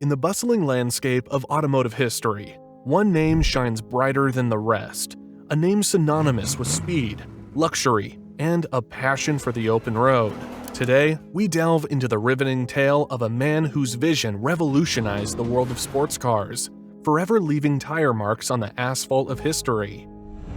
In the bustling landscape of automotive history, one name shines brighter than the rest, a name synonymous with speed, luxury, and a passion for the open road. Today, we delve into the riveting tale of a man whose vision revolutionized the world of sports cars, forever leaving tire marks on the asphalt of history.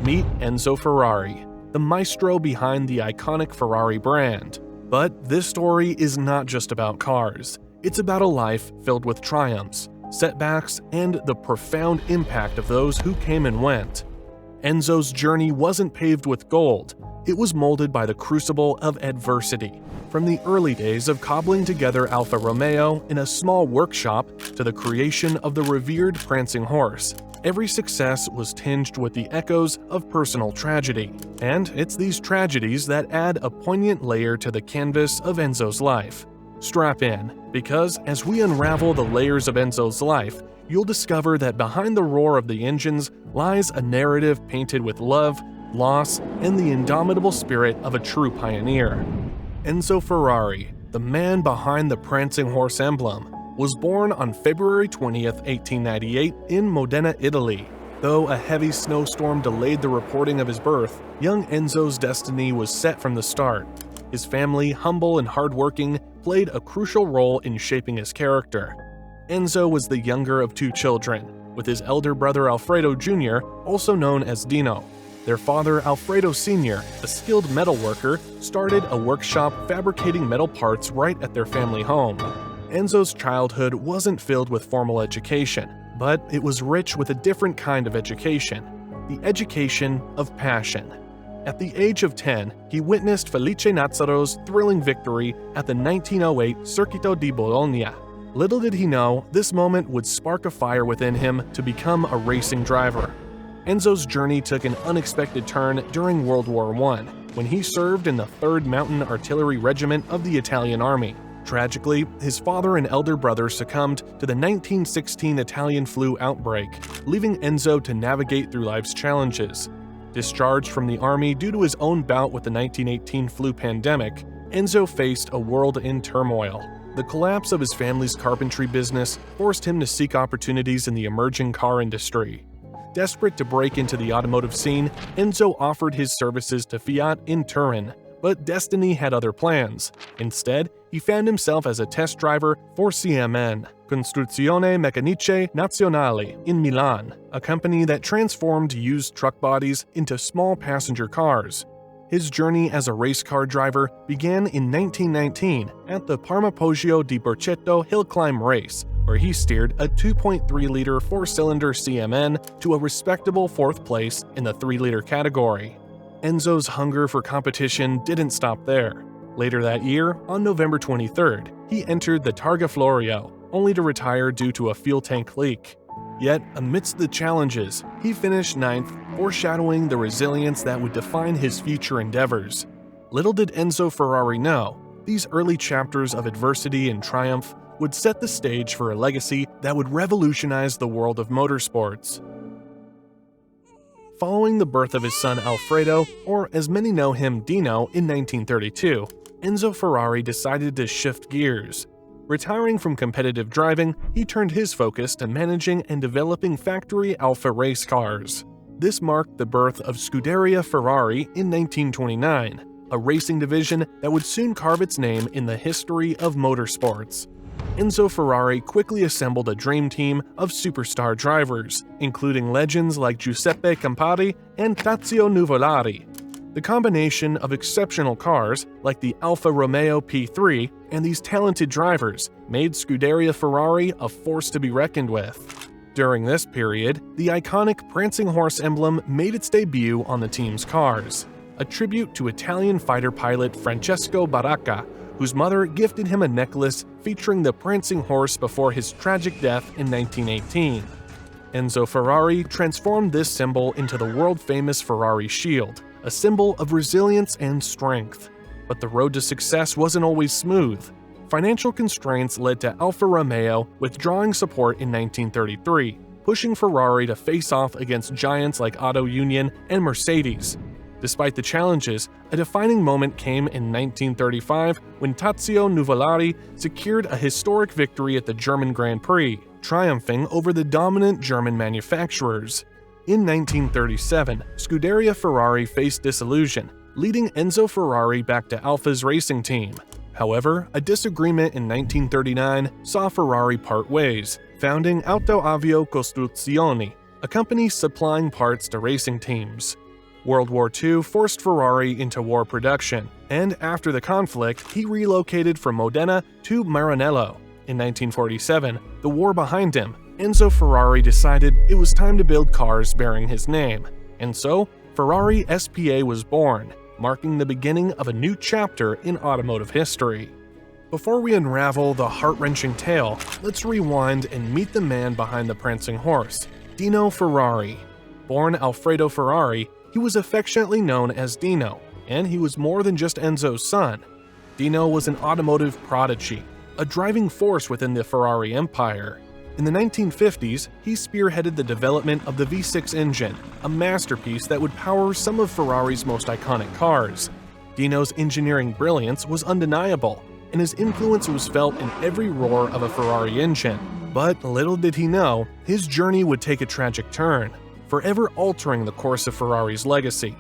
Meet Enzo Ferrari, the maestro behind the iconic Ferrari brand. But this story is not just about cars. It's about a life filled with triumphs, setbacks, and the profound impact of those who came and went. Enzo's journey wasn't paved with gold. It was molded by the crucible of adversity. From the early days of cobbling together Alfa Romeo in a small workshop to the creation of the revered prancing horse, every success was tinged with the echoes of personal tragedy. And it's these tragedies that add a poignant layer to the canvas of Enzo's life. Strap in, because as we unravel the layers of Enzo's life, you'll discover that behind the roar of the engines lies a narrative painted with love, loss, and the indomitable spirit of a true pioneer. Enzo Ferrari, the man behind the prancing horse emblem, was born on February 20, 1898 in Modena, Italy. Though a heavy snowstorm delayed the reporting of his birth, young Enzo's destiny was set from the start. His family, humble and hardworking, played a crucial role in shaping his character. Enzo was the younger of two children, with his elder brother Alfredo Jr., also known as Dino. Their father, Alfredo Sr., a skilled metalworker, started a workshop fabricating metal parts right at their family home. Enzo's childhood wasn't filled with formal education, but it was rich with a different kind of education, the education of passion. At the age of 10, he witnessed Felice Nazzaro's thrilling victory at the 1908 Circuito di Bologna. Little did he know, this moment would spark a fire within him to become a racing driver. Enzo's journey took an unexpected turn during World War I, when he served in the 3rd Mountain Artillery Regiment of the Italian Army. Tragically, his father and elder brother succumbed to the 1916 Italian flu outbreak, leaving Enzo to navigate through life's challenges. Discharged from the army due to his own bout with the 1918 flu pandemic, Enzo faced a world in turmoil. The collapse of his family's carpentry business forced him to seek opportunities in the emerging car industry. Desperate to break into the automotive scene, Enzo offered his services to Fiat in Turin, but destiny had other plans. Instead, he found himself as a test driver for CMN, Costruzioni Meccaniche Nazionali, in Milan, a company that transformed used truck bodies into small passenger cars. His journey as a race car driver began in 1919 at the Parma Poggio di Bercetto Hill Climb Race, where he steered a 2.3-liter 4-cylinder CMN to a respectable 4th place in the 3-liter category. Enzo's hunger for competition didn't stop there. Later that year, on November 23rd, he entered the Targa Florio, only to retire due to a fuel tank leak. Yet, amidst the challenges, he finished 9th, foreshadowing the resilience that would define his future endeavors. Little did Enzo Ferrari know, these early chapters of adversity and triumph would set the stage for a legacy that would revolutionize the world of motorsports. Following the birth of his son Alfredo, or as many know him Dino, in 1932, Enzo Ferrari decided to shift gears. Retiring from competitive driving, he turned his focus to managing and developing factory Alfa race cars. This marked the birth of Scuderia Ferrari in 1929, a racing division that would soon carve its name in the history of motorsports. Enzo Ferrari quickly assembled a dream team of superstar drivers, including legends like Giuseppe Campari and Tazio Nuvolari. The combination of exceptional cars, like the Alfa Romeo P3, and these talented drivers made Scuderia Ferrari a force to be reckoned with. During this period, the iconic prancing horse emblem made its debut on the team's cars, a tribute to Italian fighter pilot Francesco Baracca, whose mother gifted him a necklace featuring the prancing horse before his tragic death in 1918. Enzo Ferrari transformed this symbol into the world-famous Ferrari Shield, a symbol of resilience and strength. But the road to success wasn't always smooth. Financial constraints led to Alfa Romeo withdrawing support in 1933, pushing Ferrari to face off against giants like Auto Union and Mercedes. Despite the challenges, a defining moment came in 1935 when Tazio Nuvolari secured a historic victory at the German Grand Prix, triumphing over the dominant German manufacturers. In 1937, Scuderia Ferrari faced dissolution, leading Enzo Ferrari back to Alfa's racing team. However, a disagreement in 1939 saw Ferrari part ways, founding Autoavio Costruzioni, a company supplying parts to racing teams. World War II forced Ferrari into war production, and after the conflict, he relocated from Modena to Maranello. In 1947, the war behind him, Enzo Ferrari decided it was time to build cars bearing his name, and so Ferrari SPA was born, marking the beginning of a new chapter in automotive history. Before we unravel the heart-wrenching tale, let's rewind and meet the man behind the prancing horse, Dino Ferrari. Born Alfredo Ferrari, he was affectionately known as Dino, and he was more than just Enzo's son. Dino was an automotive prodigy, a driving force within the Ferrari empire. In the 1950s, he spearheaded the development of the V6 engine, a masterpiece that would power some of Ferrari's most iconic cars. Dino's engineering brilliance was undeniable, and his influence was felt in every roar of a Ferrari engine. But little did he know, his journey would take a tragic turn, forever altering the course of Ferrari's legacy.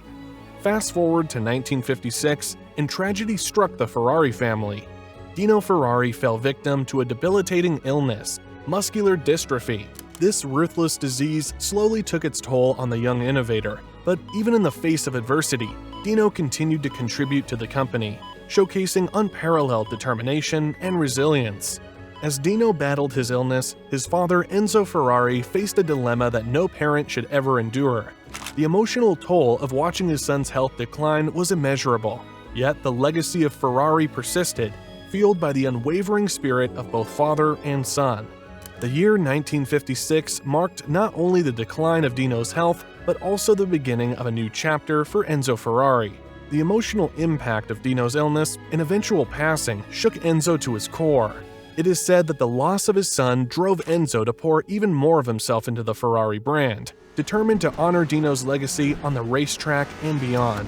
Fast forward to 1956, and tragedy struck the Ferrari family. Dino Ferrari fell victim to a debilitating illness, muscular dystrophy. This ruthless disease slowly took its toll on the young innovator, but even in the face of adversity, Dino continued to contribute to the company, showcasing unparalleled determination and resilience. As Dino battled his illness, his father Enzo Ferrari faced a dilemma that no parent should ever endure. The emotional toll of watching his son's health decline was immeasurable, yet the legacy of Ferrari persisted, fueled by the unwavering spirit of both father and son. The year 1956 marked not only the decline of Dino's health, but also the beginning of a new chapter for Enzo Ferrari. The emotional impact of Dino's illness and eventual passing shook Enzo to his core. It is said that the loss of his son drove Enzo to pour even more of himself into the Ferrari brand, determined to honor Dino's legacy on the racetrack and beyond.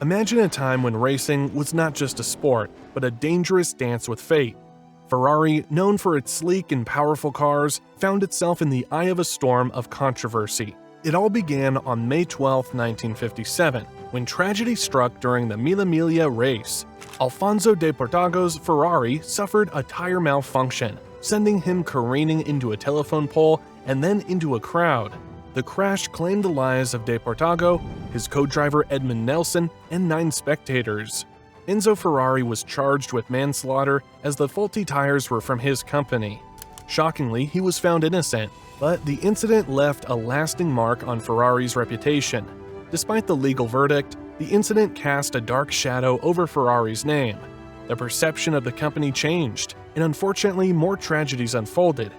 Imagine a time when racing was not just a sport, but a dangerous dance with fate. Ferrari, known for its sleek and powerful cars, found itself in the eye of a storm of controversy. It all began on May 12, 1957, when tragedy struck during the Mille Miglia race. Alfonso de Portago's Ferrari suffered a tire malfunction, sending him careening into a telephone pole and then into a crowd. The crash claimed the lives of de Portago, his co-driver Edmund Nelson, and 9 spectators. Enzo Ferrari was charged with manslaughter as the faulty tires were from his company. Shockingly, he was found innocent, but the incident left a lasting mark on Ferrari's reputation. Despite the legal verdict, the incident cast a dark shadow over Ferrari's name. The perception of the company changed, and unfortunately more tragedies unfolded.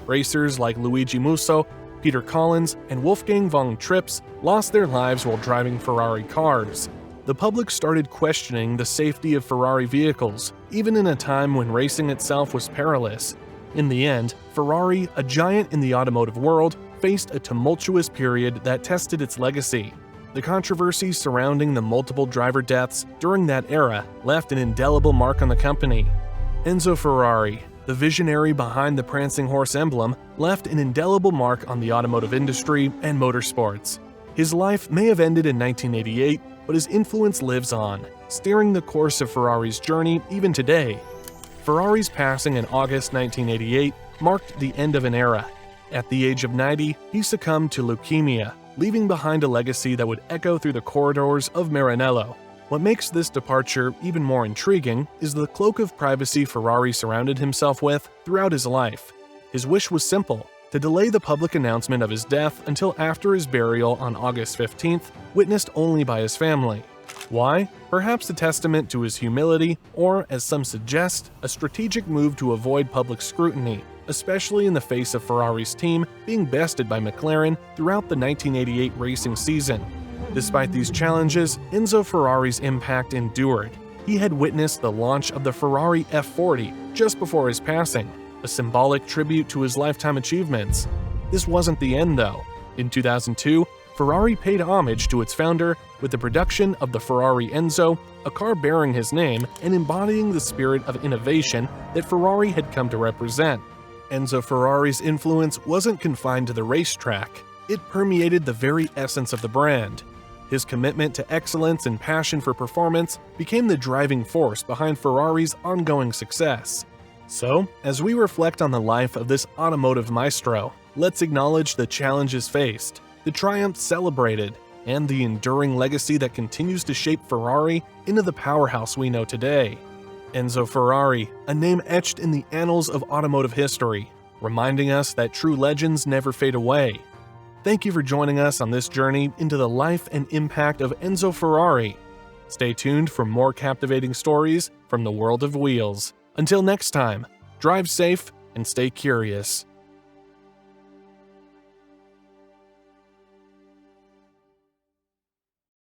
Racers like Luigi Musso, Peter Collins, and Wolfgang von Trips lost their lives while driving Ferrari cars. The public started questioning the safety of Ferrari vehicles, even in a time when racing itself was perilous. In the end, Ferrari, a giant in the automotive world, faced a tumultuous period that tested its legacy. The controversy surrounding the multiple driver deaths during that era left an indelible mark on the company. Enzo Ferrari, the visionary behind the prancing horse emblem, left an indelible mark on the automotive industry and motorsports. His life may have ended in 1988, but his influence lives on, steering the course of Ferrari's journey even today. Ferrari's passing in August 1988 marked the end of an era. At the age of 90, he succumbed to leukemia, leaving behind a legacy that would echo through the corridors of Maranello. What makes this departure even more intriguing is the cloak of privacy Ferrari surrounded himself with throughout his life. His wish was simple: to delay the public announcement of his death until after his burial on August 15th, witnessed only by his family. Why? Perhaps a testament to his humility, or, as some suggest, a strategic move to avoid public scrutiny, especially in the face of Ferrari's team being bested by McLaren throughout the 1988 racing season. Despite these challenges, Enzo Ferrari's impact endured. He had witnessed the launch of the Ferrari F40 just before his passing, a symbolic tribute to his lifetime achievements. This wasn't the end, though. In 2002, Ferrari paid homage to its founder with the production of the Ferrari Enzo, a car bearing his name and embodying the spirit of innovation that Ferrari had come to represent. Enzo Ferrari's influence wasn't confined to the racetrack, it permeated the very essence of the brand. His commitment to excellence and passion for performance became the driving force behind Ferrari's ongoing success. So, as we reflect on the life of this automotive maestro, let's acknowledge the challenges faced, the triumphs celebrated, and the enduring legacy that continues to shape Ferrari into the powerhouse we know today. Enzo Ferrari, a name etched in the annals of automotive history, reminding us that true legends never fade away. Thank you for joining us on this journey into the life and impact of Enzo Ferrari. Stay tuned for more captivating stories from the world of wheels. Until next time, drive safe and stay curious.